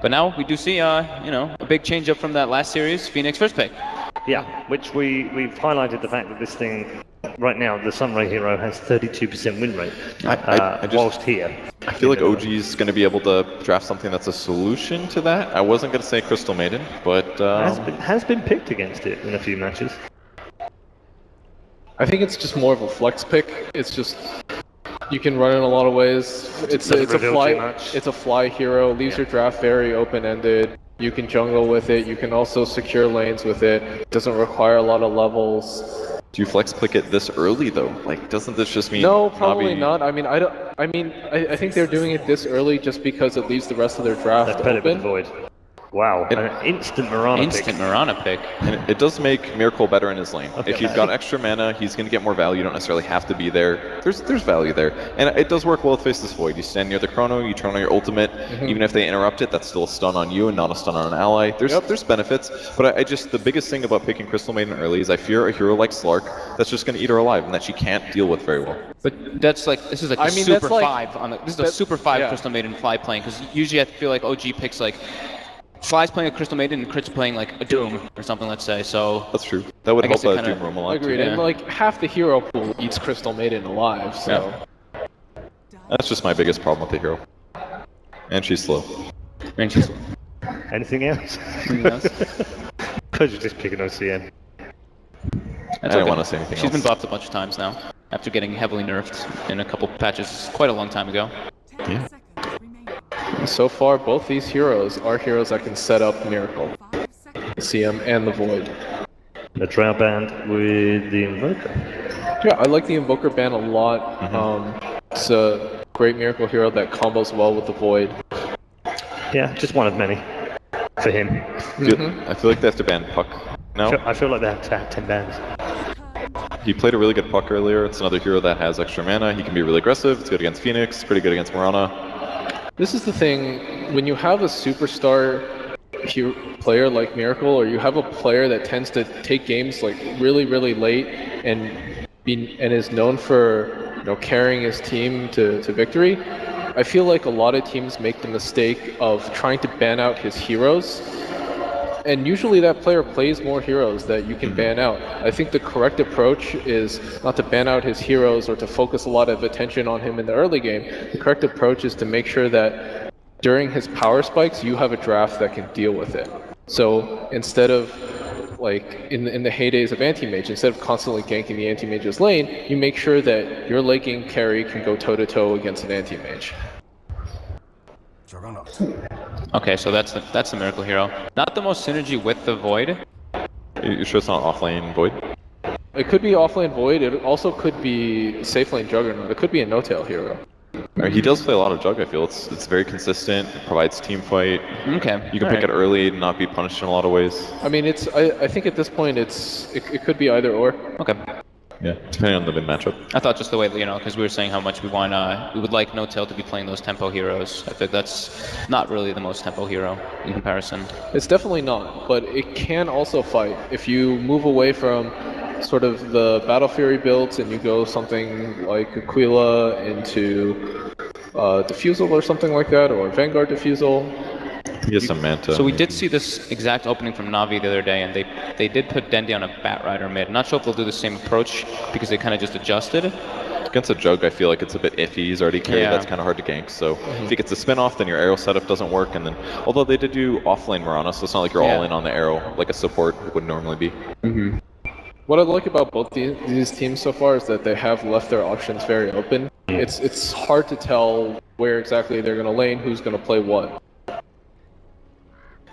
But now we do see, you know, a big change up from that last series, Phoenix first pick. Yeah, which we've highlighted the fact that this thing, right now, the Sunray hero has 32% win rate, whilst here. I feel like OG is going to be able to draft something that's a solution to that. I wasn't going to say Crystal Maiden, but... Has been picked against it in a few matches. I think it's just more of a flex pick. It's just... You can run in a lot of ways. It's a fly hero, leaves your draft very open-ended. You can jungle with it, you can also secure lanes with it. It doesn't require a lot of levels. Do you flex pick it this early though? Like, doesn't this just mean No, probably not. I mean, I think they're doing it this early just because it leaves the rest of their draft open. Void. Wow, an instant Marana pick. And it does make Miracle better in his lane. Okay. If you've got extra mana, he's going to get more value. You don't necessarily have to be there. There's value there. And it does work well with Faceless Void. You stand near the Chrono, you turn on your ultimate. Even if they interrupt it, that's still a stun on you and not a stun on an ally. There's benefits. But I just, the biggest thing about picking Crystal Maiden early is I fear a hero like Slark that's just going to eat her alive and that she can't deal with very well. But that's like, this is like a super 5 on the, this is a super 5 Crystal Maiden fly playing, because usually I feel like OG picks like Fly's playing a Crystal Maiden and Crit's playing like a Doom or something, let's say, so... That's true. That would help Doom roam a lot. Agreed, and like half the hero pool eats Crystal Maiden alive, so... Yeah. That's just my biggest problem with the hero. And she's slow. Anything else? Anything else? Because you're just picking OCM. I don't want to say anything She's been buffed a bunch of times now, after getting heavily nerfed in a couple patches quite a long time ago. Yeah. So far, both these heroes are heroes that can set up Miracle, the CM and the Void. A Drow band with the Invoker. Yeah, I like the Invoker band a lot. It's a great Miracle hero that combos well with the Void. Yeah, just one of many for him. I feel like they have to ban Puck now. I feel like they have to have 10 bans. He played a really good Puck earlier. It's another hero that has extra mana. He can be really aggressive. It's good against Phoenix, pretty good against Marana. This is the thing, when you have a superstar player like Miracle, or you have a player that tends to take games like really, really late and is known for carrying his team to victory, I feel like a lot of teams make the mistake of trying to ban out his heroes. And usually that player plays more heroes that you can ban out. I think the correct approach is not to ban out his heroes or to focus a lot of attention on him in the early game. The correct approach is to make sure that during his power spikes, you have a draft that can deal with it. So instead of, like, in the heydays of anti-mage, instead of constantly ganking the anti-mage's lane, you make sure that your late game carry can go toe-to-toe against an anti-mage. Okay, so that's the Miracle hero. Not the most synergy with the Void. You sure it's not offlane Void? It could be offlane Void. It also could be safe lane Juggernaut. It could be a no-tail hero. He does play a lot of Jug, I feel. It's very consistent, it provides team fight. Okay. You can pick it early and not be punished in a lot of ways. I mean, I think at this point it could be either or. Okay. Yeah, depending on the win matchup. I thought just the way, because we were saying how much we would like No-Tail to be playing those tempo heroes. I think that's not really the most tempo hero in comparison. It's definitely not, but it can also fight. If you move away from sort of the Battle Fury builds and you go something like Aquila into Diffusal or something like that, or Vanguard Diffusal. He has some Manta. So we did see this exact opening from Na'Vi the other day, and they did put Dendi on a Bat Rider mid. Not sure if they'll do the same approach, because they kind of just adjusted. Against a Jug, I feel like it's a bit iffy. He's already carried, that's kind of hard to gank. So if he gets a spin off, then your arrow setup doesn't work. And then, although they did do offlane Marana, so it's not like you're all in on the arrow like a support would normally be. What I like about both these teams so far is that they have left their options very open. It's hard to tell where exactly they're going to lane, who's going to play what.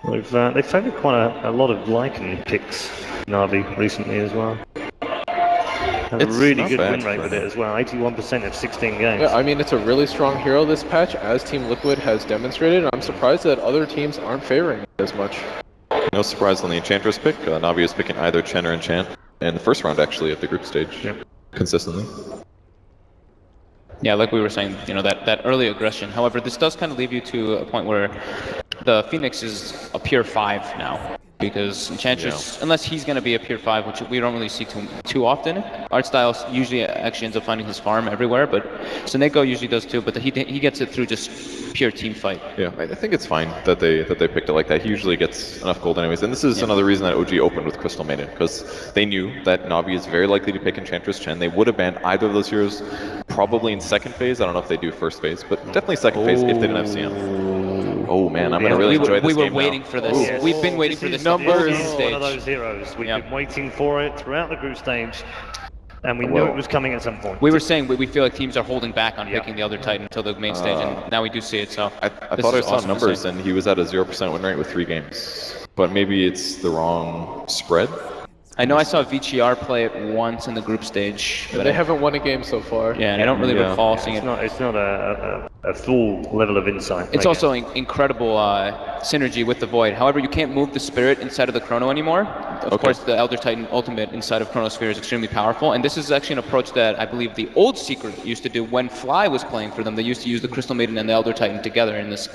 They've found quite a lot of Lycan picks, Na'Vi, recently as well. Have a really good win rate with it as well, 81% of 16 games. Yeah, I mean, it's a really strong hero this patch, as Team Liquid has demonstrated. I'm surprised that other teams aren't favoring it as much. No surprise on the Enchantress pick. Na'Vi was picking either Chen or Enchant in the first round, actually, of the group stage, consistently. Yeah, like we were saying, that early aggression. However, this does kind of leave you to a point where the Phoenix is a pure 5 now. because Enchantress, unless he's going to be a Pure 5, which we don't really see too often, Art Style usually actually ends up finding his farm everywhere, but Soneko usually does too, but he gets it through just pure team fight. Yeah, I think it's fine that they picked it like that. He usually gets enough gold anyways, and this is another reason that OG opened with Crystal Maiden, because they knew that Navi is very likely to pick Enchantress Chen. They would have banned either of those heroes probably in second phase. I don't know if they do first phase, but definitely second phase if they didn't have CM. Oh man, I'm going to really enjoy this game We were waiting for this. Yes. We've been waiting for this Numbers. the whole One of stage. those heroes. We've been waiting for it throughout the group stage, and we knew it was coming at some point. We were saying we feel like teams are holding back on picking the Elder Titan until the main stage, and now we do see it. So I thought I saw numbers, and he was at a 0% win rate with 3 games. But maybe it's the wrong spread. I know I saw Vincere play it once in the group stage, but they haven't won a game so far. Yeah, and I don't really recall seeing it. It's not a full level of insight. It's also incredible synergy with the Void. However, you can't move the Spirit inside of the Chrono anymore. Of course, the Elder Titan ultimate inside of Chronosphere is extremely powerful, and this is actually an approach that I believe the old Secret used to do when Fly was playing for them. They used to use the Crystal Maiden and the Elder Titan together in this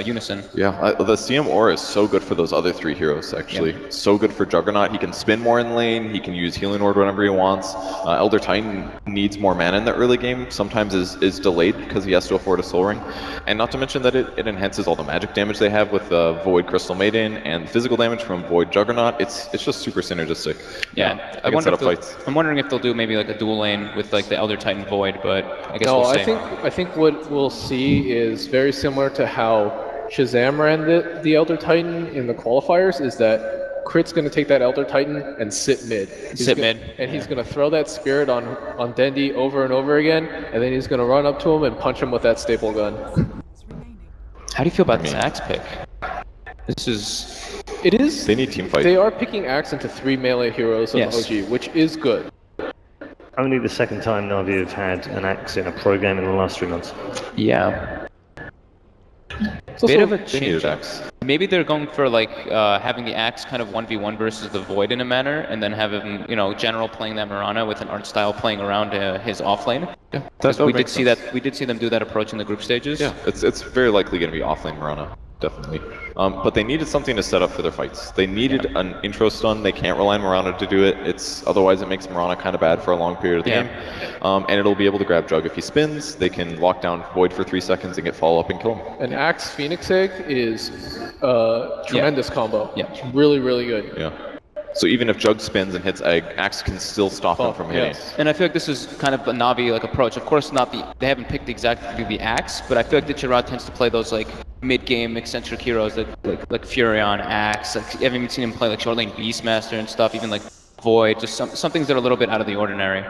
unison. Yeah, the CM Aura is so good for those other 3 heroes, actually. Yeah. So good for Juggernaut. He can spin more in lane, he can use Healing Ward whenever he wants. Elder Titan needs more mana in the early game, sometimes is delayed because he has to afford a Soul Ring. And not to mention that it enhances all the magic damage they have with Void Crystal Maiden and physical damage from Void Juggernaut. It's just super synergistic. Yeah, I'm wondering if they'll do maybe like a dual lane with like the Elder Titan Void, but I guess we'll see. I think what we'll see is very similar to how Shazam ran the Elder Titan in the qualifiers, is that Crit's going to take that Elder Titan and sit mid. He's going to throw that Spirit on Dendi over and over again, and then he's going to run up to him and punch him with that staple gun. How do you feel about this Axe pick? It is. They need team fight. They are picking Axe into 3 melee heroes of OG, which is good. Only the second time Navi have had an Axe in a pro game in the last 3 months. Yeah. Bit of a change. Maybe they're going for like having the Axe kind of 1v1 versus the Void in a manner, and then having General playing that Mirana with an Art Style playing around his offlane. Yeah, we did see them do that approach in the group stages. Yeah, it's very likely going to be offlane Mirana. Definitely. But they needed something to set up for their fights. They needed an intro stun. They can't rely on Mirana to do it. Otherwise it makes Mirana kind of bad for a long period of the game. And it'll be able to grab Jug. If he spins, they can lock down Void for 3 seconds and get follow-up and kill him. An Axe Phoenix Egg is a tremendous combo. Yeah. It's really, really good. Yeah. So even if Jug spins and hits Egg, Axe can still stop him from hitting. Yes. And I feel like this is kind of a Navi approach. Of course, they haven't picked exactly the Axe, but I feel like Vincere tends to play those like mid-game eccentric heroes that like Furion, Axe. Like, I haven't even seen him play like short lane Beastmaster and stuff. Even like Void, just some things that are a little bit out of the ordinary.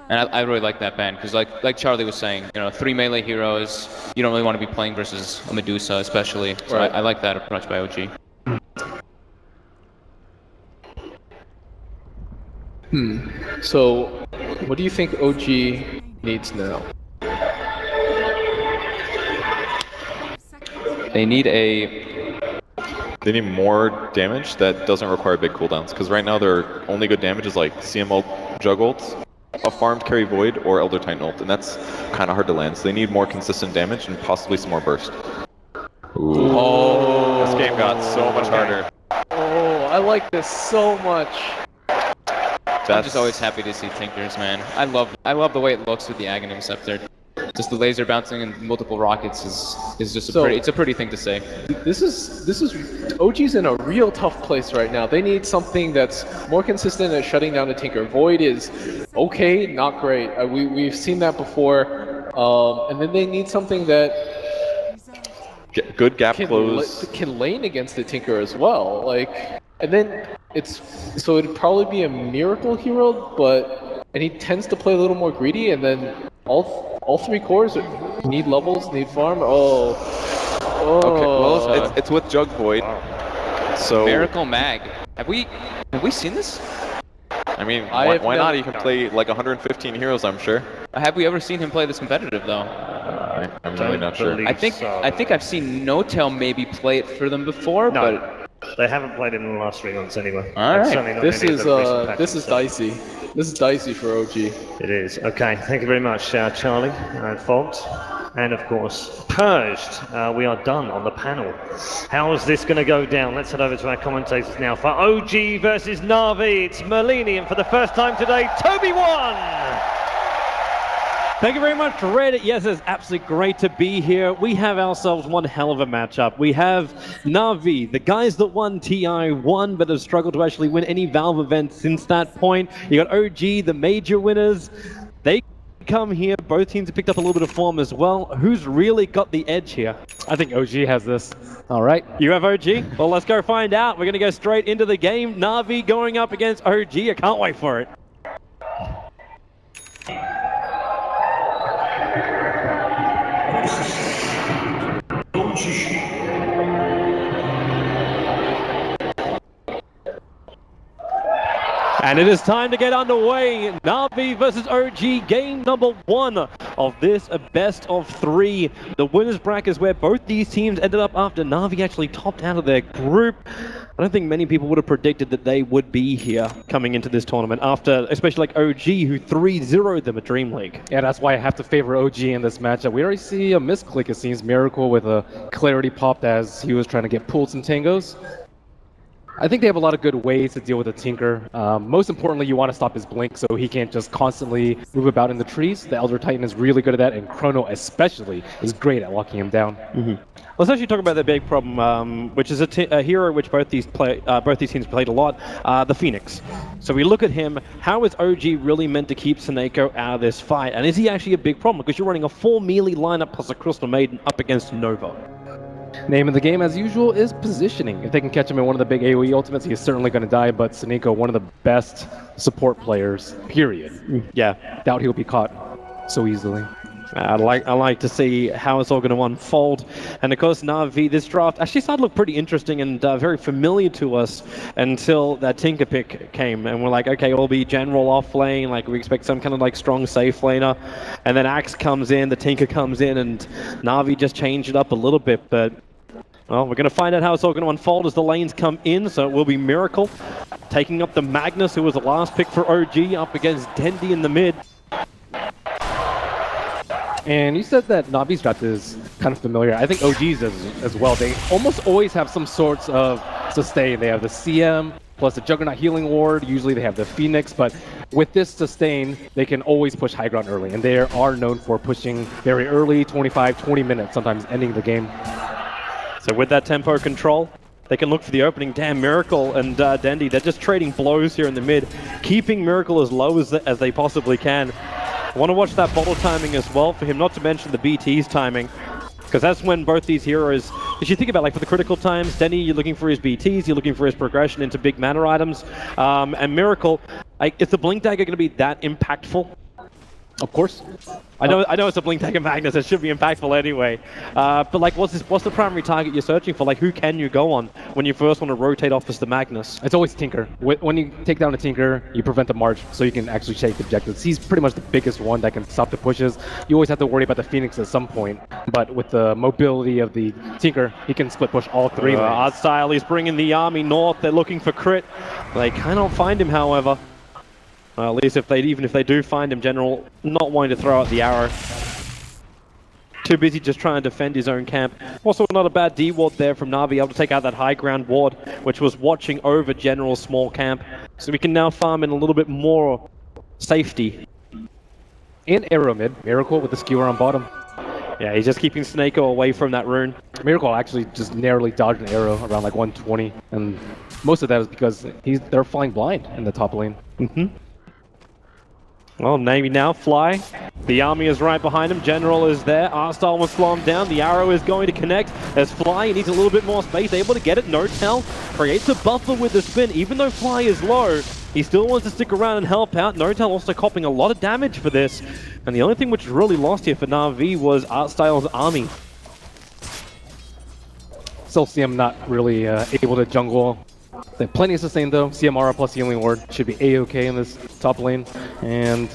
And I really like that ban because like Charlie was saying, 3 melee heroes, you don't really want to be playing versus a Medusa especially. So I like that approach by OG. So, what do you think OG needs now? They need more damage that doesn't require big cooldowns, because right now their only good damage is like CM ult, Jug ult, a farmed carry Void, or Elder Titan ult, and that's kind of hard to land. So they need more consistent damage and possibly some more burst. Ooh. Oh, this game got so much harder. Oh, I like this so much. I'm just always happy to see Tinkers, man. I love the way it looks with the Aghanim Scepter. Just the laser bouncing and multiple rockets is just it's a pretty thing to say. This is OG's in a real tough place right now. They need something that's more consistent at shutting down a Tinker. Void is okay, not great. We've seen that before, and then they need something that good gap close can lane against the Tinker as well. And then it'd probably be a Miracle hero, and he tends to play a little more greedy, and then all 3 cores need levels, need farm. Okay, well it's with Jug Void. So Miracle Mag. Have we seen this? I mean, why not? He can play like 115 heroes, I'm sure. Have we ever seen him play this competitive though? I'm really not sure. I think I've seen No Tail maybe play it for them before, but they haven't played it in the last 3 months anyway. All right. This is dicey. This is dicey for OG. It is. Okay, thank you very much, Charlie and Folt. And of course, Purged. We are done on the panel. How is this going to go down? Let's head over to our commentators now. For OG versus Na'Vi, it's Merlini, and for the first time today, Toby won! Thank you very much, Red. Yes, it's absolutely great to be here. We have ourselves one hell of a matchup. We have Na'Vi, the guys that won TI1 but have struggled to actually win any Valve event since that point. You got OG, the major winners. They come here. Both teams have picked up a little bit of form as well. Who's really got the edge here? I think OG has this. All right. You have OG? Well, let's go find out. We're going to go straight into the game. Na'Vi going up against OG. I can't wait for it. And it is time to get underway. Na'Vi versus OG, game number 1 of this best of 3. The winners bracket is where both these teams ended up after Na'Vi actually topped out of their group. I don't think many people would have predicted that they would be here coming into this tournament after, especially like OG, who 3-0'd them at Dream League. Yeah, that's why I have to favor OG in this matchup. We already see a misclick, it seems. Miracle with a clarity popped as he was trying to get pulled some tangos. I think they have a lot of good ways to deal with the Tinker. Most importantly, you want to stop his blink so he can't just constantly move about in the trees. The Elder Titan is really good at that, and Chrono especially is great at locking him down. Let's actually talk about the big problem, which is a hero which both these teams played a lot, the Phoenix. So we look at him, how is OG really meant to keep Seneko out of this fight? And is he actually a big problem? Because you're running a full melee lineup plus a Crystal Maiden up against Nova. Name of the game, as usual, is positioning. If they can catch him in one of the big AoE ultimates, he is certainly going to die, but Seneko, one of the best support players, period. Yeah, doubt he'll be caught so easily. I like to see how it's all going to unfold. And of course, Na'Vi, this draft actually started to look pretty interesting and very familiar to us until that Tinker pick came. And we're like, okay, we'll be general off lane, like we expect some kind of like strong safe laner. And then Axe comes in, the Tinker comes in, and Na'Vi just changed it up a little bit. But, well, we're going to find out how it's all going to unfold as the lanes come in. So it will be Miracle taking up the Magnus, who was the last pick for OG, up against Dendi in the mid. And you said that Na'Vi's draft is kind of familiar. I think OG's as well. They almost always have some sorts of sustain. They have the CM plus the Juggernaut Healing Ward. Usually they have the Phoenix, but with this sustain, they can always push high ground early. And they are known for pushing very early, 25, 20 minutes, sometimes ending the game. So with that tempo control, they can look for the opening. Damn, Miracle and Dendi, they're just trading blows here in the mid, keeping Miracle as low as they possibly can. I want to watch that bottle timing as well, for him not to mention the BT's timing, because that's when both these heroes, if you think about like for the critical times, Dendi, you're looking for his BTs, you're looking for his progression into big mana items, and Miracle, like, is the Blink Dagger going to be that impactful? Of course. I know it's a Blink Dagger Magnus, it should be impactful anyway. But like, what's the primary target you're searching for? Like, who can you go on when you first want to rotate off as the Magnus? It's always Tinker. When you take down a Tinker, you prevent the March so you can actually take objectives. He's pretty much the biggest one that can stop the pushes. You always have to worry about the Phoenix at some point. But with the mobility of the Tinker, he can split push all 3 lanes. Artstyle, he's bringing the army north. They're looking for crit. They cannot find him, however. At least even if they do find him, General not wanting to throw out the arrow. Too busy just trying to defend his own camp. Also not a bad D-ward there from Na'Vi, able to take out that high ground ward, which was watching over General's small camp. So we can now farm in a little bit more safety. And arrow mid, Miracle with the skewer on bottom. Yeah, he's just keeping Seneko away from that rune. Miracle actually just narrowly dodged an arrow around like 120, and most of that is because they're flying blind in the top lane. Well, maybe now Fly. The army is right behind him. General is there. Artstyle will slow him down. The arrow is going to connect. As Fly, he needs a little bit more space. Able to get it. No tell. Creates a buffer with the spin. Even though Fly is low, he still wants to stick around and help out. No tell also copping a lot of damage for this. And the only thing which really lost here for Na'Vi was Artstyle's army. Still see him not really able to jungle. They have plenty of sustain though. CMR plus Healing Ward should be A-okay in this top lane. And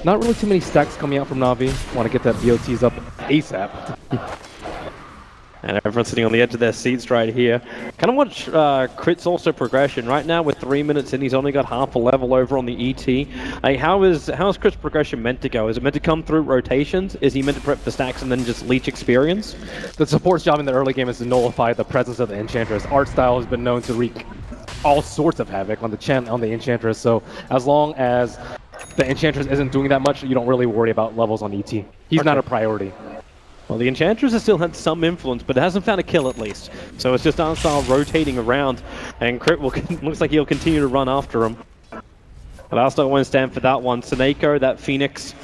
not really too many stacks coming out from Na'Vi. Want to get that BOTs up ASAP. And everyone's sitting on the edge of their seats right here. Kind of watch Crit's also progression. Right now, with 3 minutes in, he's only got half a level over on the ET. Hey, how is Crit's progression meant to go? Is it meant to come through rotations? Is he meant to prep the stacks and then just leech experience? The support's job in the early game is to nullify the presence of the Enchantress. Art style has been known to wreak all sorts of havoc on the Enchantress, so as long as the Enchantress isn't doing that much, you don't really worry about levels on ET. He's not a priority. Well, the Enchantress has still had some influence, but it hasn't found a kill at least. So it's just Artstyle rotating around, and Crit looks like he'll continue to run after him. But Artstyle won't stand for that one. Seneko, that Phoenix,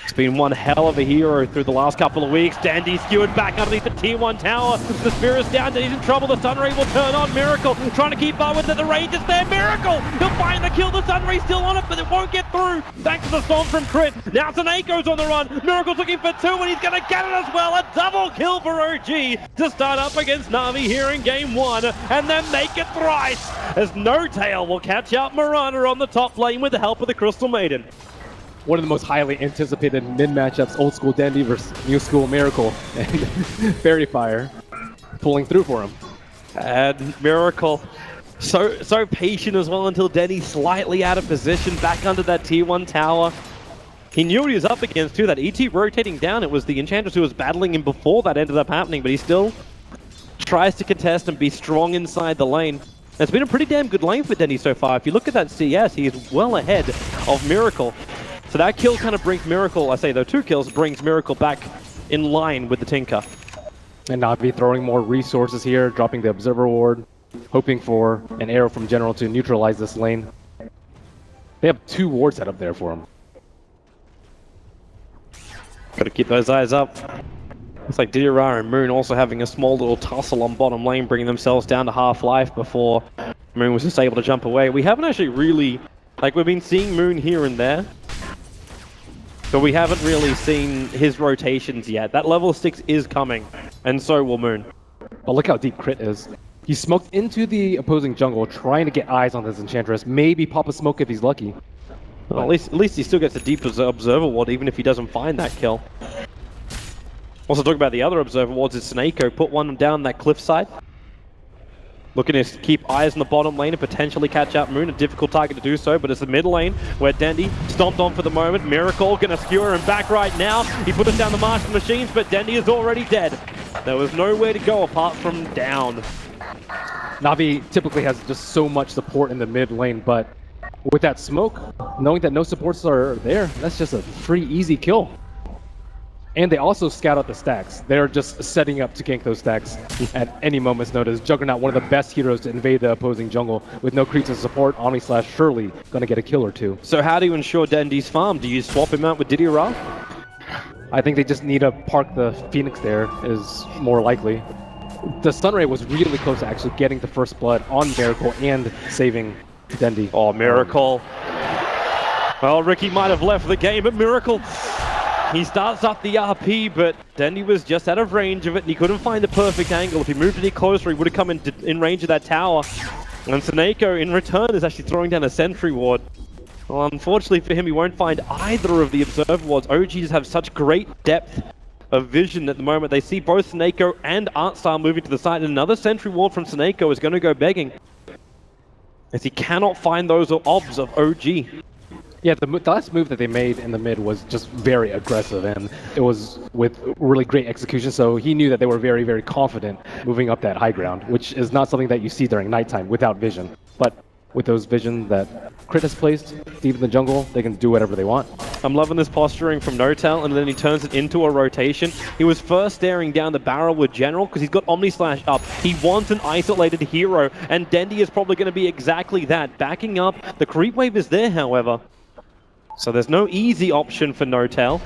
it's been one hell of a hero through the last couple of weeks. Dandy skewered back underneath the T1 tower. The Spear is down, Dandy's in trouble. The Sunray will turn on. Miracle trying to keep up with it. The range is there. Miracle! He'll find the kill. The Sunray's still on it, but it won't get through. Thanks to the storm from Crit. Now Seneko's on the run. Miracle's looking for 2, and he's going to get it as well. A double kill for OG to start up against Na'Vi here in game 1, and then make it thrice as No Tail will catch out Mirana on the top lane with the help of the Crystal Maiden. One of the most highly anticipated mid matchups, old school Dandy versus new school Miracle, and Fairy Fire pulling through for him. And Miracle, so patient as well until Denny slightly out of position, back under that T1 tower. He knew what he was up against too, that ET rotating down. It was the Enchantress who was battling him before that ended up happening, but he still tries to contest and be strong inside the lane. It's been a pretty damn good lane for Denny so far. If you look at that CS, he is well ahead of Miracle. So that kill kind of brings Miracle, I say though 2 kills, brings Miracle back in line with the Tinker. And Na'Vi throwing more resources here, dropping the Observer Ward, hoping for an arrow from General to neutralize this lane. They have 2 wards set up there for him. Gotta keep those eyes up. Looks like Dira and Moon also having a small little tussle on bottom lane, bringing themselves down to half-life before Moon was just able to jump away. We haven't actually really, like we've been seeing Moon here and there, but we haven't really seen his rotations yet. That level 6 is coming, and so will Moon. But look how deep Crit is. He smoked into the opposing jungle, trying to get eyes on this Enchantress. Maybe pop a smoke if he's lucky. Well, at least he still gets a deep Observer Ward, even if he doesn't find that kill. Also talking about the other Observer Wards is Seneko. Put one down that cliffside. Looking to keep eyes on the bottom lane and potentially catch out Moon. A difficult target to do so, but it's the mid lane where Dendy stomped on for the moment. Miracle gonna skewer him back right now. He put us down the Martian machines, but Dendy is already dead. There was nowhere to go apart from down. Na'Vi typically has just so much support in the mid lane, but with that smoke, knowing that no supports are there, that's just a free, easy kill. And they also scout out the stacks. They're just setting up to gank those stacks at any moment's notice. Juggernaut, one of the best heroes to invade the opposing jungle. With no creeps to support, Omni Slash surely gonna get a kill or 2. So how do you ensure Dendy's farm? Do you swap him out with Diddy Ra? I think they just need to park the Phoenix there, is more likely. The Sunray was really close to actually getting the first blood on Miracle and saving Dendy. Oh, Miracle. Well, Ricky might have left the game, but Miracle, he starts up the RP, but Dendy was just out of range of it, and he couldn't find the perfect angle. If he moved any closer, he would have come in range of that tower. And Seneko, in return, is actually throwing down a sentry ward. Well, unfortunately for him, he won't find either of the Observer Wards. OG just have such great depth of vision at the moment. They see both Seneko and Artstar moving to the side, and another sentry ward from Seneko is going to go begging, as he cannot find those obs of OG. Yeah, the last move that they made in the mid was just very aggressive, and it was with really great execution, so he knew that they were very, very confident moving up that high ground, which is not something that you see during nighttime without vision. But with those vision that Crit has placed deep in the jungle, they can do whatever they want. I'm loving this posturing from No-Tail, and then he turns it into a rotation. He was first staring down the barrel with General because he's got Omni Slash up. He wants an isolated hero, and Dendy is probably going to be exactly that. Backing up, the creep wave is there, however. So there's no easy option for No-Tail.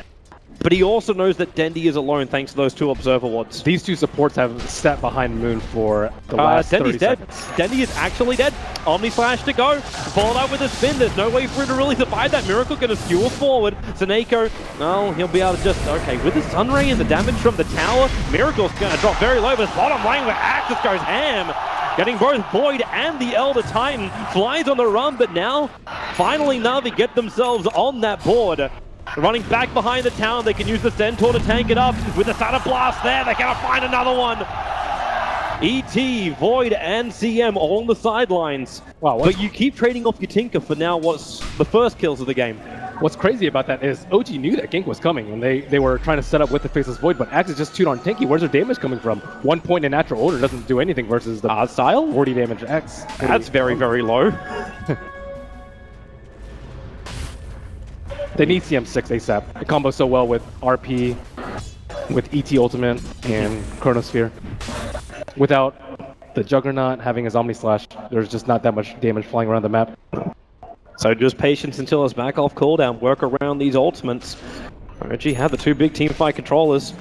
But he also knows that Dendy is alone thanks to those 2 Observer Wards. These 2 supports have sat behind Moon for the last 30 seconds. Dendy is actually dead. Omni Slash to go. Followed up with a spin. There's no way for him to really survive that. Miracle going to skewer forward. Seneko, well, he'll be able to just, okay, with the Sunray and the damage from the tower, Miracle's going to drop very low, but it's bottom lane where Axis goes ham. Getting both Void and the Elder Titan. Flies on the run, but now, finally Na'Vi get themselves on that board. Running back behind the tower, they can use the Centaur to tank it up. With the Thunder Blast there, they cannot find another one. ET, Void, and CM all on the sidelines. Wow, but you keep trading off your Tinker for now what's the first kills of the game. What's crazy about that is OG knew that gank was coming, and they were trying to set up with the Faceless Void, but Axe is just too darn tanky. Where's their damage coming from? 1 point in natural order doesn't do anything versus the Art style? 40 damage Axe. That's very, very low. They need CM6 ASAP. It combos so well with RP, with ET Ultimate, and Chronosphere. Without the Juggernaut having his Omni Slash, there's just not that much damage flying around the map. So just patience until it's back off cooldown, work around these ultimates. OG had the 2 big teamfight controllers.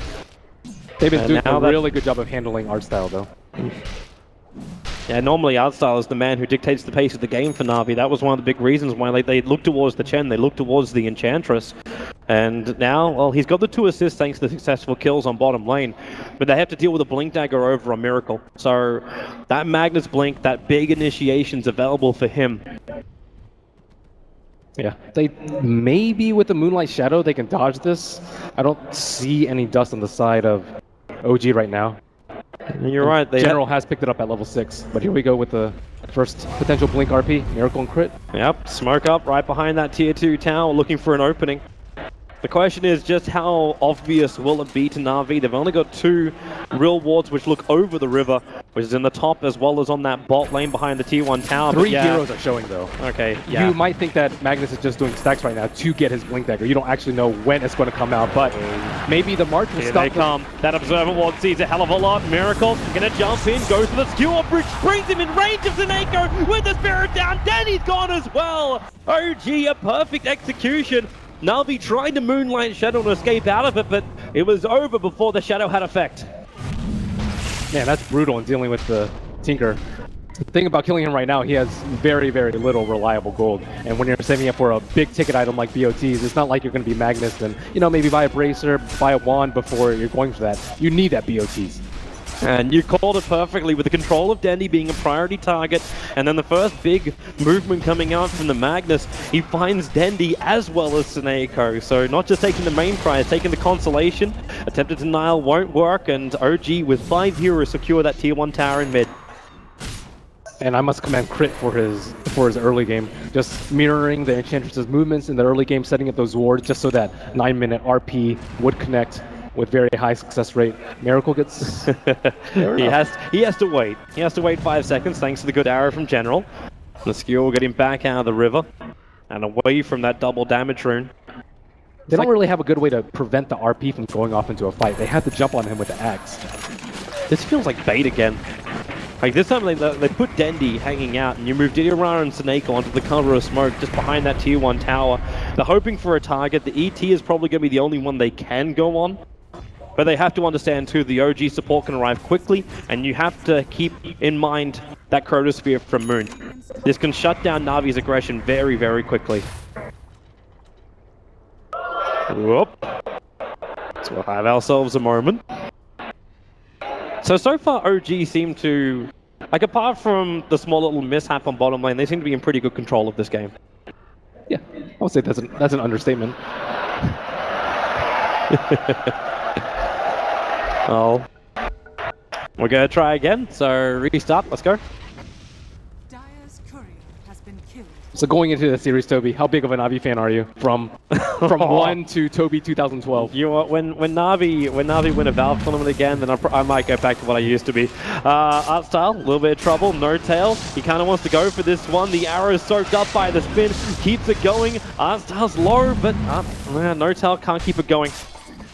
They've been doing a really good job of handling art style though. Yeah, normally Artstyle is the man who dictates the pace of the game for Na'Vi. That was one of the big reasons why they looked towards the Chen, they looked towards the Enchantress. And now, well, he's got the 2 assists thanks to the successful kills on bottom lane, but they have to deal with a Blink Dagger over a Miracle. So that Magnus Blink, that big initiation's available for him. Yeah, they maybe with the Moonlight Shadow they can dodge this. I don't see any dust on the side of OG right now. You're right. General has picked it up at level 6, but here we go with the first potential Blink RP, Miracle and Crit. Yep, smoke up right behind that tier 2 tower looking for an opening. The question is just how obvious will it be to Na'Vi? They've only got 2 real wards which look over the river, which is in the top as well as on that bot lane behind the tier 1 tower. 3 heroes are showing though. Okay, yeah. You might think that Magnus is just doing stacks right now to get his Blink Dagger. You don't actually know when it's going to come out, but maybe the March will Here stop. they come. That Observer Ward sees a hell of a lot. Miracle gonna jump in, goes to the skewer bridge, brings him in range of Seneko with the Spirit down. Danny's gone as well. OG, a perfect execution. Na'Vi tried to Moonlight Shadow and escape out of it, but it was over before the Shadow had effect. Man, that's brutal in dealing with the Tinker. The thing about killing him right now, he has very, very little reliable gold. And when you're saving up for a big ticket item like BOTs, it's not like you're going to be Magnus and, you know, maybe buy a Bracer, buy a Wand before you're going for that. You need that BOTs. And you called it perfectly with the control of Dendy being a priority target, and then the first big movement coming out from the Magnus, he finds Dendy as well as Seneko. So not just taking the main prize, taking the consolation, attempted denial won't work, and OG with 5 heroes secure that tier 1 tower in mid. And I must commend Crit for his early game, just mirroring the Enchantress's movements in the early game, setting up those wards just so that 9-minute RP would connect with very high success rate. Miracle gets... he has to wait. He has to wait 5 seconds thanks to the good arrow from General. The skewer will get him back out of the river and away from that double damage rune. They don't really have a good way to prevent the RP from going off into a fight. They have to jump on him with the axe. This feels like bait again. Like this time they put Dendy hanging out and you move Didiorara and Seneko onto the cover of smoke just behind that tier 1 tower. They're hoping for a target. The ET is probably going to be the only one they can go on. But they have to understand too, the OG support can arrive quickly, and you have to keep in mind that Chronosphere from Moon. This can shut down Na'Vi's aggression very, very quickly. Whoop. So we'll have ourselves a moment. So far OG seem to, like apart from the small little mishap on bottom lane, they seem to be in pretty good control of this game. Yeah, I would say that's an understatement. Oh, we're gonna try again. So restart. Let's go. Dire's courier has been killed. So going into the series, Toby, how big of a Na'Vi fan are you? From 1 to Toby 2012. You know, when Na'Vi win a Valve tournament again, then I might go back to what I used to be. Artstyle, a little bit of trouble. No tail. He kind of wants to go for this one. The arrow is soaked up by the spin. Keeps it going. Artstyle's low, but No tail can't keep it going.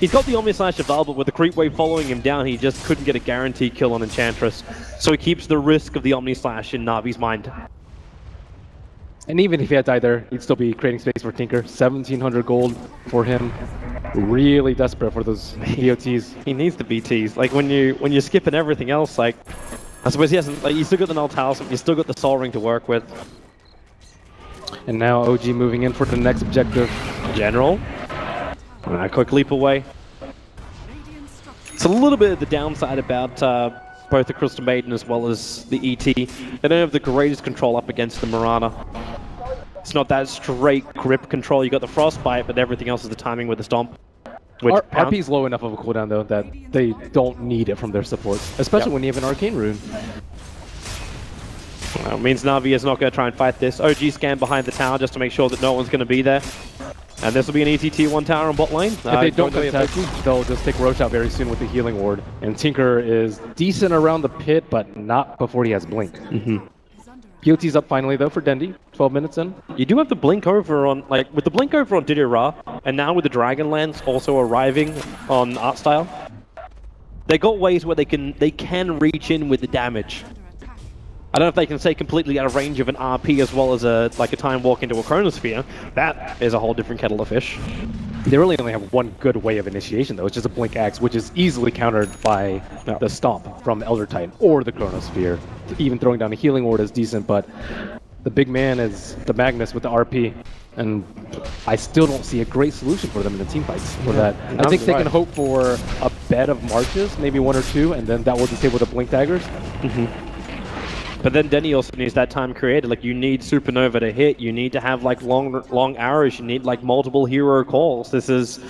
He's got the Omni Slash available with the creep wave following him down. He just couldn't get a guaranteed kill on Enchantress. So he keeps the risk of the Omni Slash in Na'Vi's mind. And even if he had died there, he'd still be creating space for Tinker. 1,700 gold for him. Really desperate for those BOTs. He needs the BTs. Like when you're skipping everything else, like I suppose he hasn't. Like, you still got the Null Talisman, you still got the Soul Ring to work with. And now OG moving in for the next objective. General. Quick leap away. It's a little bit of the downside about both the Crystal Maiden as well as the ET. They don't have the greatest control up against the Mirana. It's not that straight grip control. You got the frostbite, but everything else is the timing with the stomp. Which RP is low enough of a cooldown though that they don't need it from their support, especially when you have an arcane rune. Well, it means Na'Vi is not going to try and fight this. OG scan behind the tower just to make sure that no one's going to be there. And this will be an easy tier 1 tower on bot lane. If they don't contest, they'll just take Roche out very soon with the healing ward. And Tinker is decent around the pit, but not before he has Blink. POT's up finally though for Dendi, 12 minutes in. You do have the blink over on, like, with the blink over on Didier Ra, and now with the Dragonlance also arriving on Artstyle, they got ways where they can reach in with the damage. I don't know if they can stay completely out of range of an RP as well as a time walk into a Chronosphere. That is a whole different kettle of fish. They really only have one good way of initiation though, it's just a Blink Axe, which is easily countered by the Stomp from the Elder Titan or the Chronosphere. Even throwing down a healing ward is decent, but the big man is the Magnus with the RP, and I still don't see a great solution for them in the team fights for that. I think they can hope for a bed of marches, maybe 1 or 2, and then that will disable the Blink Daggers. But then Denny also needs that time created. Like, you need Supernova to hit, you need to have like long arrows, you need like multiple hero calls. This is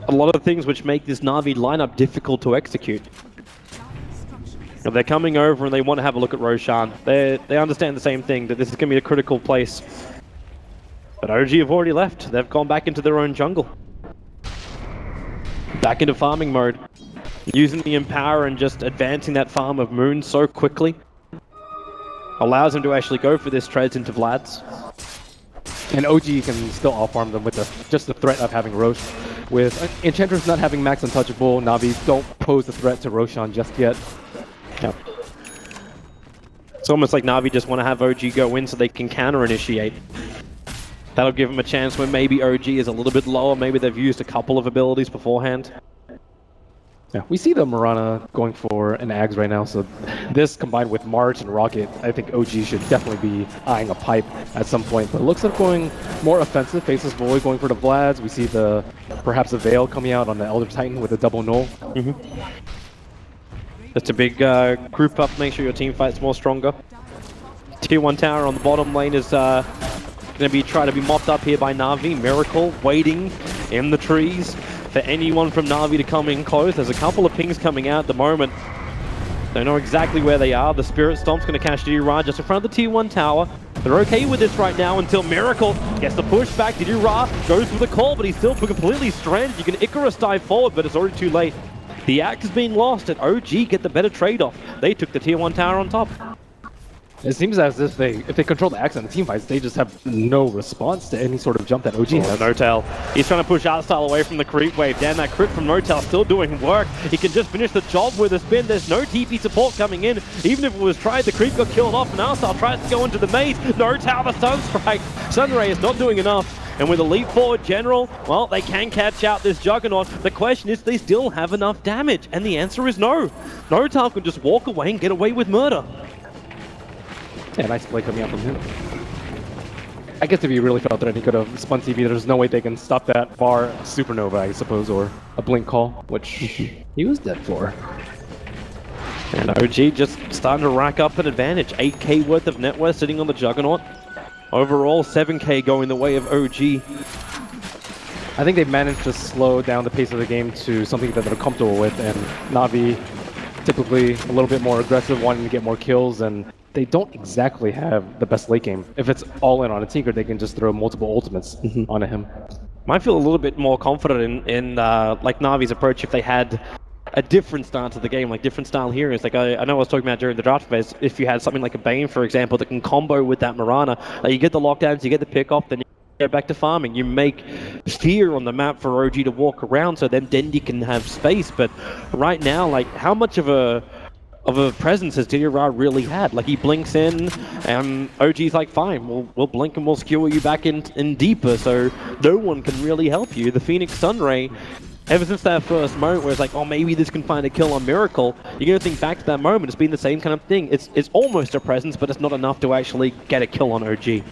a lot of things which make this Na'Vi lineup difficult to execute. Now, they're coming over and they want to have a look at Roshan. They understand the same thing, that this is going to be a critical place. But OG have already left. They've gone back into their own jungle. Back into farming mode. Using the Empower and just advancing that farm of Moon so quickly allows him to actually go for this treads into Vlad's. And OG can still off-farm them with just the threat of having Roche. With Enchantress not having max untouchable, Na'Vi don't pose the threat to Roshan just yet. Yep. It's almost like Na'Vi just want to have OG go in so they can counter-initiate. That'll give them a chance when maybe OG is a little bit lower, maybe they've used a couple of abilities beforehand. Yeah, we see the Mirana going for an Ags right now, so this combined with March and Rocket, I think OG should definitely be eyeing a pipe at some point. But it looks like going more offensive, Faceless Void going for the Vlads. We see perhaps a Veil coming out on the Elder Titan with a double null. That's a big group up, make sure your team fights more stronger. Tier 1 tower on the bottom lane is going to be trying to be mopped up here by Na'Vi. Miracle waiting in the trees for anyone from Na'Vi to come in close. There's a couple of pings coming out at the moment. Don't know exactly where they are. The Spirit Stomp's going to catch Didier just in front of the Tier 1 tower. They're okay with this right now until Miracle gets the push back. Didier goes for the call, but he's still completely stranded. You can Icarus dive forward, but it's already too late. The axe has been lost, and OG get the better trade-off. They took the Tier 1 tower on top. It seems as if they control the axe in the team fights, they just have no response to any sort of jump that OG has. Notel. He's trying to push Artstyle away from the creep wave. Damn, that crit from Notel still doing work. He can just finish the job with a spin. There's no TP support coming in. Even if it was tried, the creep got killed off, and Artstyle tries to go into the maze. Notel, the Sunstrike. Sunray is not doing enough. And with a leap forward general, well, they can catch out this Juggernaut. The question is, they still have enough damage? And the answer is no. Notel can just walk away and get away with murder. Yeah, nice play coming out from him. I guess if he really felt that he could have spun TV, there's no way they can stop that bar Supernova, I suppose, or a Blink call, which he was dead for. And OG just starting to rack up an advantage. 8k worth of net worth sitting on the Juggernaut. Overall, 7k going the way of OG. I think they've managed to slow down the pace of the game to something that they're comfortable with, and Na'Vi typically a little bit more aggressive, wanting to get more kills, and they don't exactly have the best late game. If it's all in on a Tinker, they can just throw multiple ultimates onto him. Might feel a little bit more confident in like Na'Vi's approach if they had a different start to the game, like different style heroes. Like I know I was talking about during the draft phase, if you had something like a Bane, for example, that can combo with that Mirana, you get the lockdowns, you get the pick off, then you go back to farming. You make fear on the map for OG to walk around, so then Dendi can have space. But right now, like, how much of a presence has Didier really had? Like, he blinks in, and OG's like, fine, we'll blink and we'll skewer you back in deeper, so no one can really help you. The Phoenix Sunray, ever since that first moment where it's like, oh, maybe this can find a kill on Miracle, you're going to think back to that moment, it's been the same kind of thing. It's almost a presence, but it's not enough to actually get a kill on OG.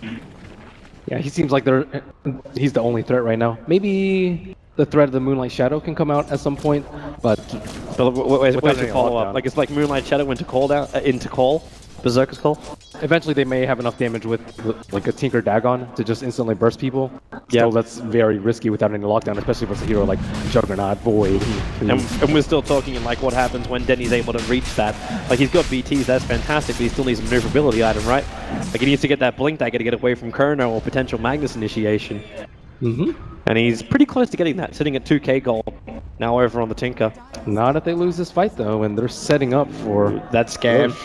Yeah, he seems like he's the only threat right now. Maybe the threat of the Moonlight Shadow can come out at some point, but where's your follow-up? Like, it's like Moonlight Shadow into call, Berserker's Call? eventually they may have enough damage with like a Tinker Dagon to just instantly burst people. Yeah. So that's very risky without any lockdown, especially versus a hero like Juggernaut, Void. And we're still talking in like what happens when Denny's able to reach that. Like he's got BTs, that's fantastic, but he still needs a maneuverability item, right? Like he needs to get that Blink Dagger to get away from Chrono or potential Magnus initiation. And he's pretty close to getting that, sitting at 2k gold now over on the Tinker. Not if they lose this fight though, and they're setting up for That scam.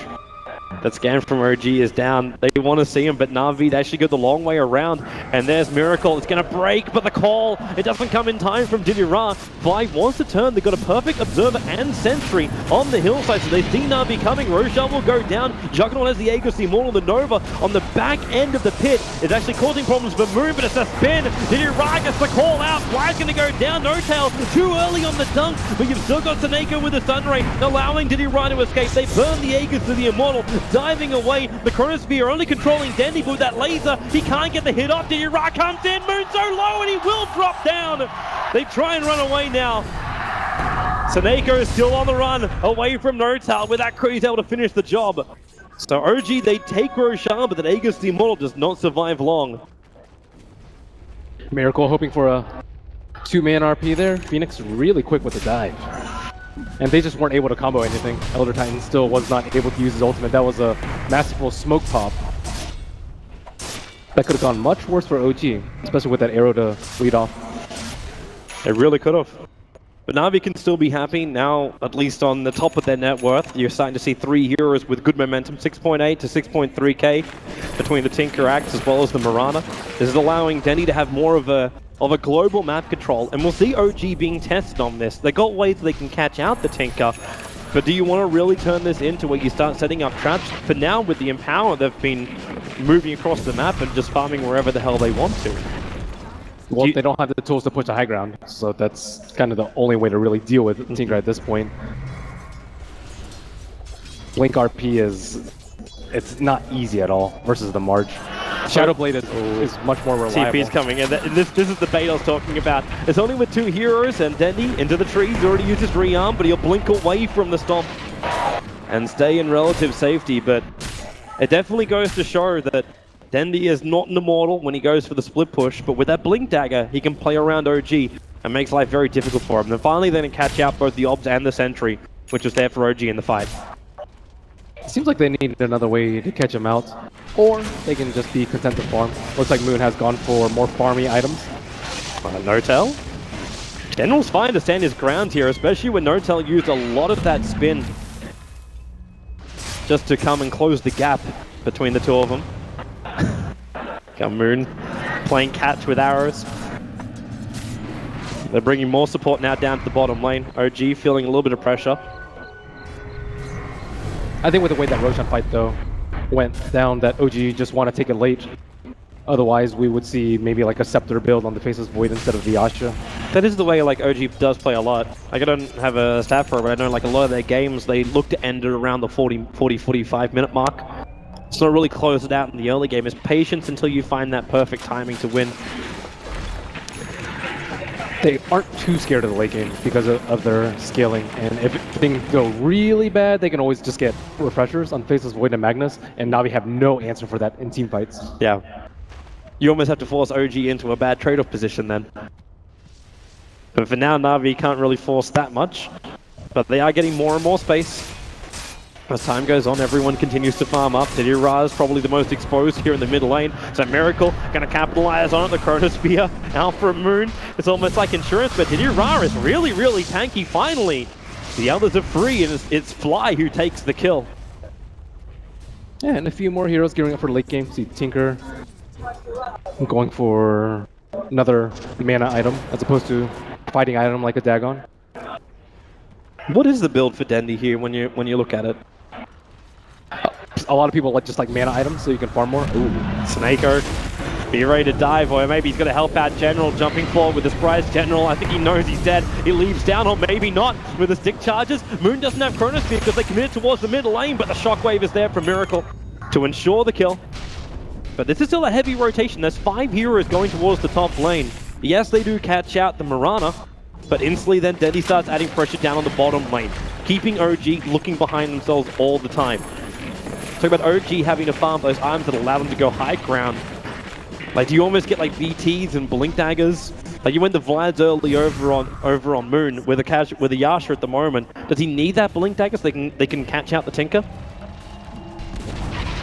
That scan from OG is down. They want to see him, but Na'Vi actually go the long way around. And there's Miracle. It's going to break, but the call, it doesn't come in time from Didira. Vibe wants to turn. They've got a perfect Observer and Sentry on the hillside, so they see Na'Vi coming. Roshan will go down. Juggernaut has the Aegis, the Immortal, the Nova on the back end of the pit. It's actually causing problems for Moon, but it's a spin. Didira gets the call out. Fly's going to go down. No Tail, too early on the dunk, but you've still got Taneko with the Sunray, allowing Didira to escape. They burn the Aegis to the Immortal. Diving away, the Chronosphere only controlling Dandy, but with that laser, he can't get the hit off. Didira comes in, Moon so low, and he will drop down. They try and run away now. Taneko is still on the run, away from Notal, with that crew he's able to finish the job. So OG, they take Roshan, but that Aegis the Immortal does not survive long. Miracle hoping for a 2-man RP there. Phoenix really quick with the dive. And they just weren't able to combo anything. Elder Titan still was not able to use his ultimate. That was a masterful smoke pop. That could have gone much worse for OG, especially with that arrow to lead off. It really could have. But Na'Vi can still be happy now, at least on the top of their net worth. You're starting to see 3 heroes with good momentum, 6.8 to 6.3k between the Tinker Axe as well as the Mirana. This is allowing Denny to have more of a global map control, and we'll see OG being tested on this. They got ways they can catch out the Tinker, but do you want to really turn this into where you start setting up traps? For now, with the Empower, they've been moving across the map and just farming wherever the hell they want to. Well, they don't have the tools to push the high ground, so that's kind of the only way to really deal with Tinker at this point. Blink RP it's not easy at all versus the March. Shadowblade is much more reliable. TP's coming in. This is the bait I was talking about. It's only with 2 heroes, and Dendy into the trees. He's already used his rearm, but he'll blink away from the stomp and stay in relative safety. But it definitely goes to show that Dendy is not an immortal when he goes for the split push, but with that Blink Dagger, he can play around OG and makes life very difficult for him. And finally, they can catch out both the Obs and the Sentry, which was there for OG in the fight. It seems like they need another way to catch him out, or they can just be content to farm. Looks like Moon has gone for more farmy items. Notel? General's fine to stand his ground here, especially when Notel used a lot of that spin just to come and close the gap between the two of them. Come Moon playing catch with arrows. They're bringing more support now down to the bottom lane. OG feeling a little bit of pressure. I think with the way that Roshan fight though went down, that OG just want to take it late. Otherwise, we would see maybe like a Scepter build on the Faceless Void instead of the Asha. That is the way like OG does play a lot. Like, I don't have a stat for it, but I know like a lot of their games, they look to end it around the 45 minute mark. It's not really close it out in the early game. It's patience until you find that perfect timing to win. They aren't too scared of the late game because of their scaling, and if things go really bad, they can always just get refreshers on Faceless Void and Magnus, and Navi have no answer for that in team fights. Yeah. You almost have to force OG into a bad trade-off position then. But for now, Navi can't really force that much, but they are getting more and more space. As time goes on, everyone continues to farm up. Didira is probably the most exposed here in the mid lane. So Miracle going to capitalize on it. The Chronosphere out for Moon. It's almost like insurance, but Didira is really, really tanky finally. The others are free, and it's Fly who takes the kill. Yeah, and a few more heroes gearing up for the late game. See Tinker going for another mana item as opposed to fighting item like a Dagon. What is the build for Dendy here when you look at it? A lot of people just like mana items so you can farm more. Ooh. Snakeo, be ready to dive, or maybe he's going to help out General, jumping forward with the surprise General. I think he knows he's dead. He leaves down, or maybe not, with the stick charges. Moon doesn't have Chronosphere because they committed towards the mid lane, but the Shockwave is there for Miracle to ensure the kill. But this is still a heavy rotation. There's 5 heroes going towards the top lane. Yes, they do catch out the Mirana, but instantly then Dendy starts adding pressure down on the bottom lane, keeping OG looking behind themselves all the time. Talk about OG having to farm those items that allow them to go high ground. Like, do you almost get like BTs and blink daggers? Like, you went the Vlads early over on Moon with a Yasha at the moment. Does he need that blink dagger so they can catch out the Tinker?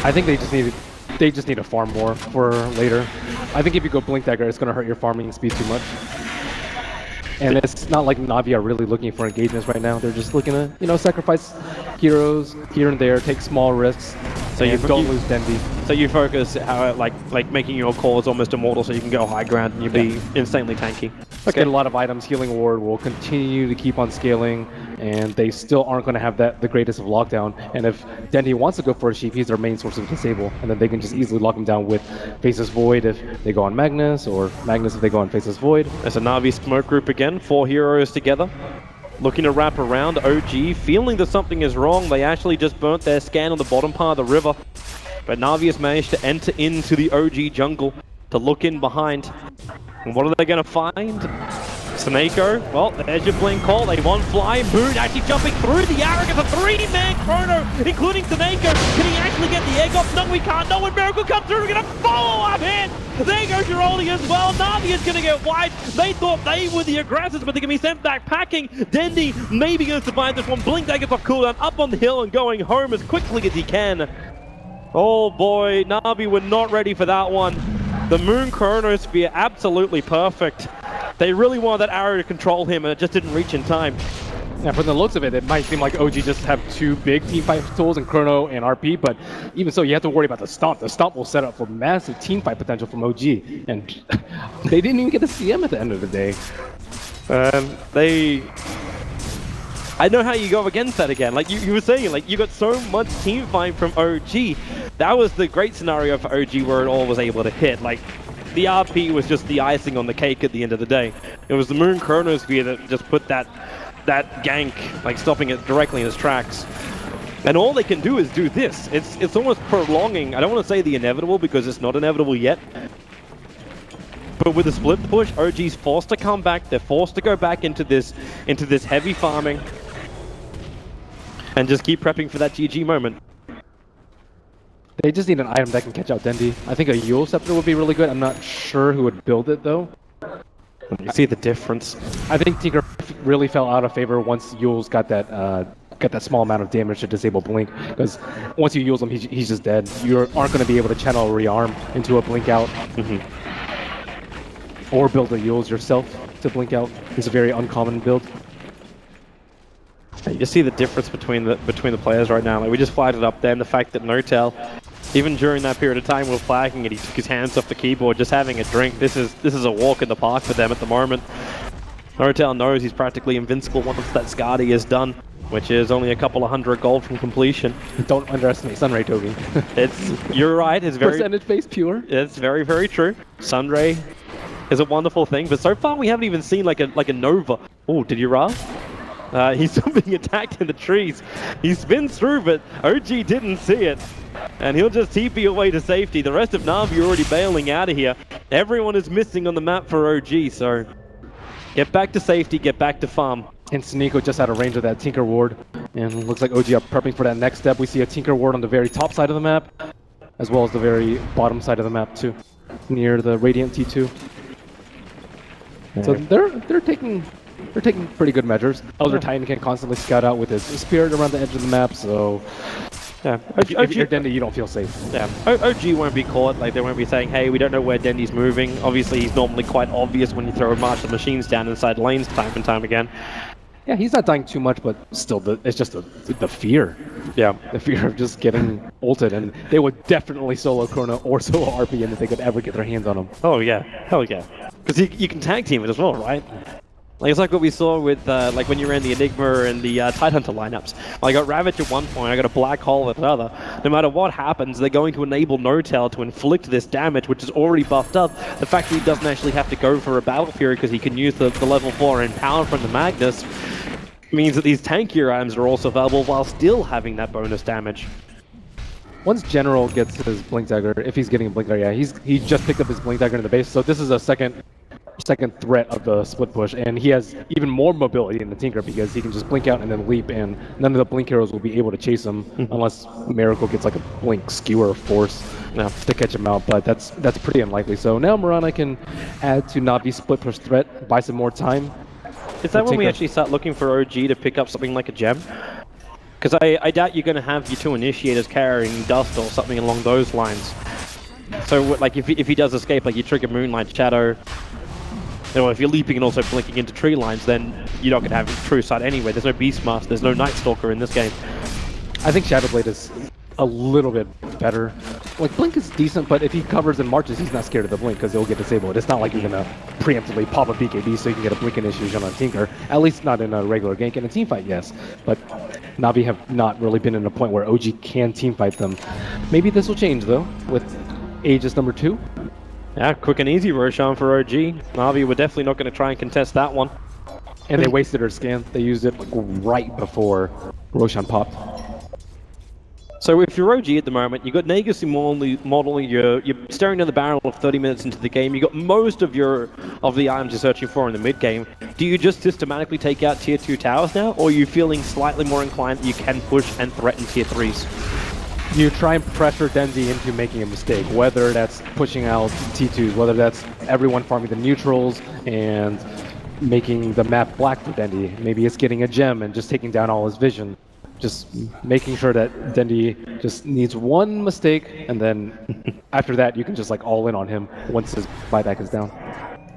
I think they just need to farm more for later. I think if you go blink dagger, it's going to hurt your farming speed too much. And it's not like Na'Vi are really looking for engagements right now. They're just looking to, you know, sacrifice heroes here and there, take small risks, so you don't lose Dendi. So you focus how like making your cores almost immortal, so you can go high ground and you'll be insanely tanky. Okay. Get a lot of items. Healing Ward will continue to keep on scaling, and they still aren't going to have the greatest of lockdown. And if Dendi wants to go for a sheep, he's their main source of disable, and then they can just easily lock him down with Faceless Void if they go on Magnus, or Magnus if they go on Faceless Void. There's a Na'Vi smoke group again, 4 heroes together. Looking to wrap around. OG feeling that something is wrong. They actually just burnt their scan on the bottom part of the river. But Na'Vi has managed to enter into the OG jungle to look in behind. And what are they going to find? Snako, well, there's your blink call. They one fly. Moon actually jumping through the arrow. Gets a 3-man chrono, including Snako. Can he actually get the egg off? No, we can't. No, when Miracle comes through, we're going to follow up in. There goes Giroldi as well. Na'Vi is going to get wiped. They thought they were the aggressors, but they're going to be sent back packing. Dendi maybe going to survive this one. Blink that gets off cooldown, up on the hill and going home as quickly as he can. Oh boy, Na'Vi were not ready for that one. The Moon Chronosphere, absolutely perfect. They really wanted that arrow to control him, and it just didn't reach in time. Yeah, from the looks of it, it might seem like OG just have 2 big teamfight tools in Chrono and RP, but even so, you have to worry about the Stomp. The Stomp will set up for massive teamfight potential from OG, and they didn't even get a CM at the end of the day. I know how you go against that again. Like you were saying, like you got so much team fight from OG. That was the great scenario for OG where it all was able to hit. Like the RP was just the icing on the cake at the end of the day. It was the Moon Chronosphere that just put that gank, like stopping it directly in its tracks. And all they can do is do this. It's almost prolonging. I don't want to say the inevitable because it's not inevitable yet. But with the split push, OG's forced to come back. They're forced to go back into this heavy farming. And just keep prepping for that GG moment. They just need an item that can catch out Dendi. I think a Yule Scepter would be really good. I'm not sure who would build it though. You see the difference. I think Tinker really fell out of favor once Yule's got that small amount of damage to disable Blink. Because once you use him, he's just dead. You aren't going to be able to channel a rearm into a Blink out. Or build a Yules yourself to Blink out. It's a very uncommon build. You see the difference between the players right now. Like we just flagged it up there, and the fact that Notel, even during that period of time, we were flagging it. He took his hands off the keyboard, just having a drink. This is a walk in the park for them at the moment. Notel knows he's practically invincible once that Skadi is done, which is only a couple of 100 gold from completion. Don't underestimate Sunray, Toby. You're right. It's very percentage-based pure. It's very, very true. Sunray is a wonderful thing, but so far we haven't even seen like a Nova. Oh, did you run? He's still being attacked in the trees. He spins through, but OG didn't see it. And he'll just TP away to safety. The rest of Na'Vi are already bailing out of here. Everyone is missing on the map for OG, so get back to safety, get back to farm. And Sneko just out of range of that Tinker Ward. And looks like OG are prepping for that next step. We see a Tinker Ward on the very top side of the map, as well as the very bottom side of the map too, near the Radiant T2. So they're taking pretty good measures. Elder Titan can constantly scout out with his spirit around the edge of the map, so yeah. If you're Dendi, you don't feel safe. Yeah, OG won't be caught. Like they won't be saying, "Hey, we don't know where Dendi's moving." Obviously, he's normally quite obvious when you throw martial machines down inside lanes time and time again. Yeah, he's not dying too much, but still, it's just the fear. Yeah, the fear of just getting ulted, and they would definitely solo Chrono or solo RP, and if they could ever get their hands on him. Oh yeah, hell yeah. Because you can tag team it as well, right? Like it's like what we saw with like when you ran the Enigma and the Tidehunter lineups. I got Ravage at one point, I got a Black Hole at another. No matter what happens, they're going to enable Notel to inflict this damage, which is already buffed up. The fact that he doesn't actually have to go for a Battle Fury because he can use the level 4 Empower from the Magnus means that these tankier items are also available while still having that bonus damage. Once General gets his Blink Dagger, if he's getting a Blink Dagger, yeah, he just picked up his Blink Dagger in the base, so this is a second second threat of the split push, and he has even more mobility in the Tinker because he can just blink out and then leap, and none of the blink heroes will be able to chase him unless Miracle gets like a blink skewer or force to catch him out, but that's pretty unlikely. So now Mirana can add to Navi's split push threat, buy some more time. Is that when we actually start looking for OG to pick up something like a gem? Because I doubt you're going to have your 2 initiators carrying dust or something along those lines. So like if he does escape, like you trigger Moonlight Shadow, you know, if you're leaping and also blinking into tree lines, then you're not going to have True Sight anyway. There's no Beastmaster, there's no Night Stalker in this game. I think Shadowblade is a little bit better. Like, Blink is decent, but if he covers and marches, he's not scared of the Blink because he'll get disabled. It's not like you're going to preemptively pop a BKB so you can get a Blink initiation on a Tinker. At least not in a regular gank. In a teamfight, yes. But Navi have not really been in a point where OG can teamfight them. Maybe this will change, though, with Aegis number 2. Yeah, quick and easy Roshan for OG. Navi were definitely not going to try and contest that one. And they wasted her scan. They used it like right before Roshan popped. So if you're OG at the moment, you've got Nagus modeling, you're staring down the barrel of 30 minutes into the game, you've got most of the items you're searching for in the mid game. Do you just systematically take out tier 2 towers now, or are you feeling slightly more inclined that you can push and threaten tier 3s? You try and pressure Denzi into making a mistake, whether that's pushing out T2s, whether that's everyone farming the neutrals and making the map black for Dendy. Maybe it's getting a gem and just taking down all his vision. Just making sure that Dendy just needs one mistake, and then after that you can just like all in on him once his buyback is down.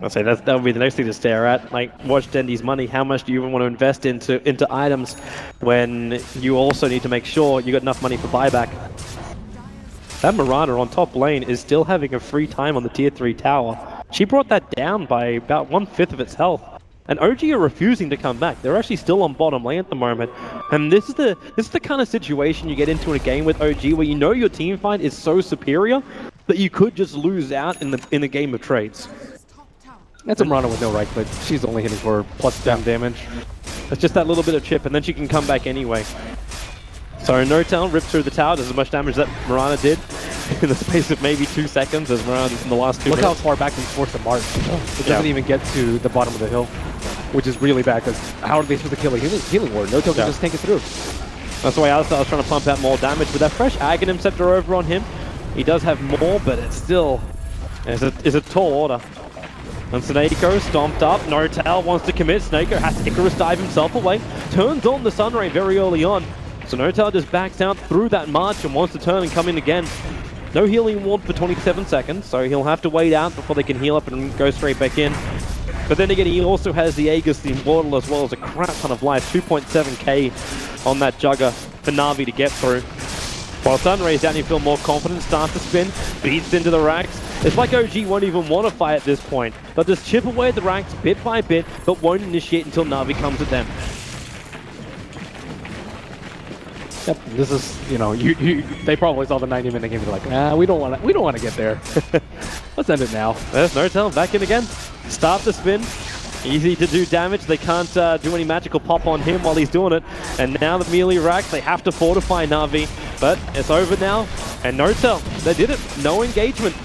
I'll say that would be the next thing to stare at. Like, watch Dendy's money. How much do you even want to invest into items when you also need to make sure you got enough money for buyback? That Mirana on top lane is still having a free time on the tier 3 tower. She brought that down by about 1/5 of its health. And OG are refusing to come back. They're actually still on bottom lane at the moment. And this is the kind of situation you get into in a game with OG where you know your team fight is so superior that you could just lose out in the game of trades. That's a Mirana with no right click. She's only hitting for plus damage. It's just that little bit of chip, and then she can come back anyway. So Notel rips through the tower, does as much damage that Mirana did in the space of maybe 2 seconds as Mirana did in the last 2 Look minutes. how far back he's forced to march. It doesn't even get to the bottom of the hill, which is really bad, because how are they supposed to kill a healing ward? Notel can just tank it through. That's the way I was trying to pump out more damage. With that fresh Aghanim Scepter over on him, he does have more, but it's still is a tall order. And Snako stomped up. Notel wants to commit. Snako has to Icarus dive himself away. Turns on the Sunray very early on. So Notel just backs out through that march and wants to turn and come in again. No healing ward for 27 seconds, so he'll have to wait out before they can heal up and go straight back in. But then again, he also has the Aegis, the Immortal, as well as a crap ton of life. 2.7k on that Jugger for Na'Vi to get through. While Sunray's down, you feel more confident, starts to spin, beats into the racks. It's like OG won't even want to fight at this point. They'll just chip away at the ranks bit by bit, but won't initiate until Na'Vi comes at them. Yep, this is, you know, they probably saw the 90-minute game. They're like, we don't want to get there. Let's end it now. There's Notel back in again. Start the spin. Easy to do damage. They can't do any magical pop on him while he's doing it. And now the melee racks, they have to fortify Na'Vi. But it's over now. And Notel, they did it. No engagement.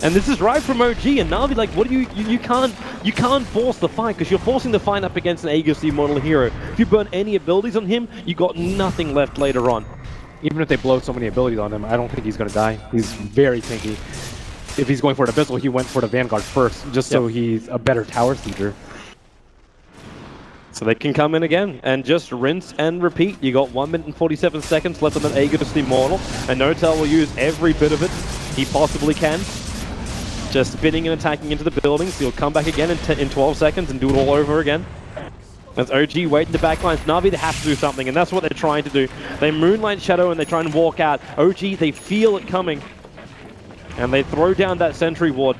And this is right from OG, and Na'Vi, like, what do you can't force the fight, because you're forcing the fight up against an Aegis model hero. If you burn any abilities on him, you got nothing left later on. Even if they blow so many abilities on him, I don't think he's going to die. He's very tanky. If he's going for an Abyssal, he went for the Vanguard first, just so he's a better tower sieger. So they can come in again and just rinse and repeat. You got 1 minute and 47 seconds left on that Aegis Immortal, and Notel will use every bit of it he possibly can. Just spinning and attacking into the buildings. So he'll come back again in 12 seconds and do it all over again. As OG wait in the backlines, Na'Vi, they have to do something, and that's what they're trying to do. They Moonlight Shadow and they try and walk out. OG, they feel it coming. And they throw down that sentry ward.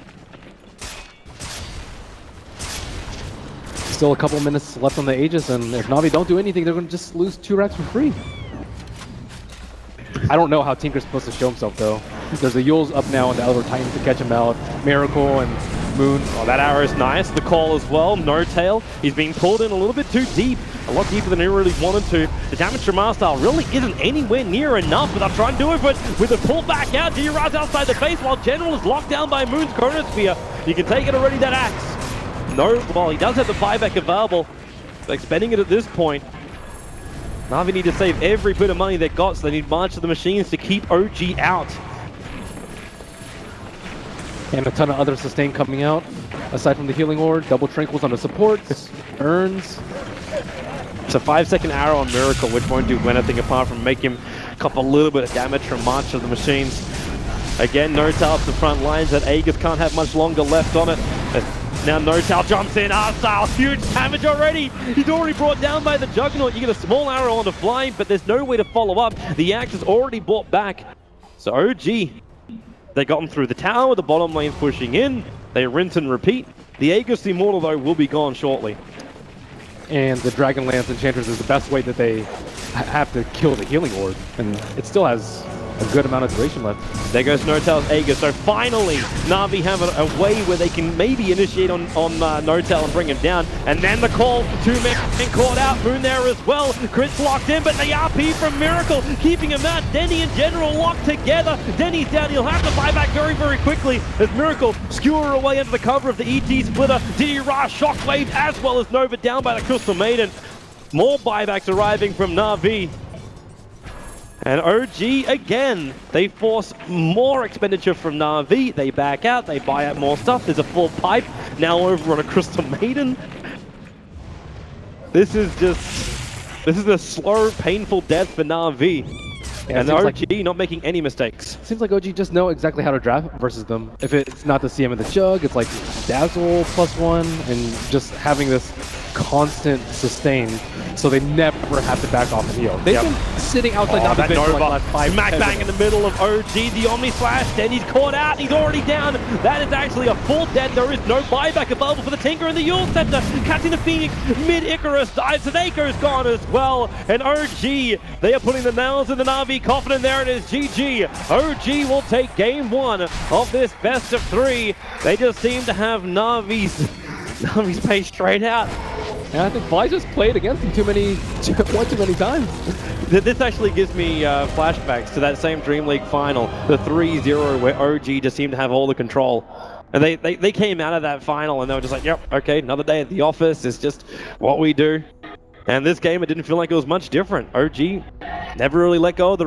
Still a couple minutes left on the Aegis, and if Na'Vi don't do anything, they're going to just lose 2 racks for free. I don't know how Tinker's supposed to show himself, though. There's a Yule's up now, and the other Titans to catch him out. Miracle and Moon. Oh, that arrow is nice. The call as well. No tail. He's being pulled in a little bit too deep a lot deeper than he really wanted to. The damage from Marstal really isn't anywhere near enough, but they'll try and do it, but with a pull back out, D-Raz outside the base while General is locked down by Moon's Chronosphere. You can take it already, that axe. No, well, he does have the buyback available. They're expending it at this point. Na'Vi need to save every bit of money they got, so they need March of the Machines to keep OG out. And a ton of other sustain coming out. Aside from the healing ward, double tranquils on the supports, urns. It's a 5-second arrow on Miracle, which won't do anything apart from make him cop a little bit of damage from March of the Machines. Again, Notal up the front lines, that Aegis can't have much longer left on it. Now Notal jumps in, R-Style, huge damage already! He's already brought down by the Juggernaut. You get a small arrow on the fly, but there's no way to follow up. The axe is already brought back. So OG, they got him through the tower, the bottom lane's pushing in. They rinse and repeat. The Aegis Immortal, though, will be gone shortly. And the Dragonlance Enchantress is the best way that they have to kill the healing ward. And it still has a good amount of duration left. There goes Notal's Aegis. So finally, Na'Vi have a way where they can maybe initiate on Notal and bring him down. And then the call for 2 men caught out. Moon there as well. Crit's locked in, but the RP from Miracle keeping him out. Denny and General locked together. Denny's down. He'll have to buy back very, very quickly as Miracle skewer away under the cover of the ET splitter. D-Ra Shockwave as well as Nova down by the Crystal Maiden. More buybacks arriving from Na'Vi. And OG, again, they force more expenditure from Na'Vi. They back out, they buy out more stuff. There's a full pipe now over on a Crystal Maiden. This is a slow, painful death for Na'Vi. Yeah, and OG not making any mistakes. Seems like OG just know exactly how to draft versus them. If it's not the CM of the Jug, it's like Dazzle +1 and just having this constant sustain, so they never have to back off and heal. They've been sitting outside Na'Vi for like the last 5 smack bang minutes. in the middle of OG, the Omni Slash, then he's caught out, he's already down. That is actually a full dead. There is no buyback available for the Tinker and the Yule Scepter. Catching the Phoenix, mid-Icarus dies, Sadeko's gone as well. And OG, they are putting the nails in the Na'Vi coffin, and there it is, GG. OG will take game 1 of this best of 3. They just seem to have Na'Vi's pace straight out. And I think Fly just played against him one too many times. This actually gives me flashbacks to that same Dream League final, the 3-0, where OG just seemed to have all the control. And they came out of that final and they were just like, yep, okay, another day at the office, it's just what we do. And this game, it didn't feel like it was much different. OG never really let go of the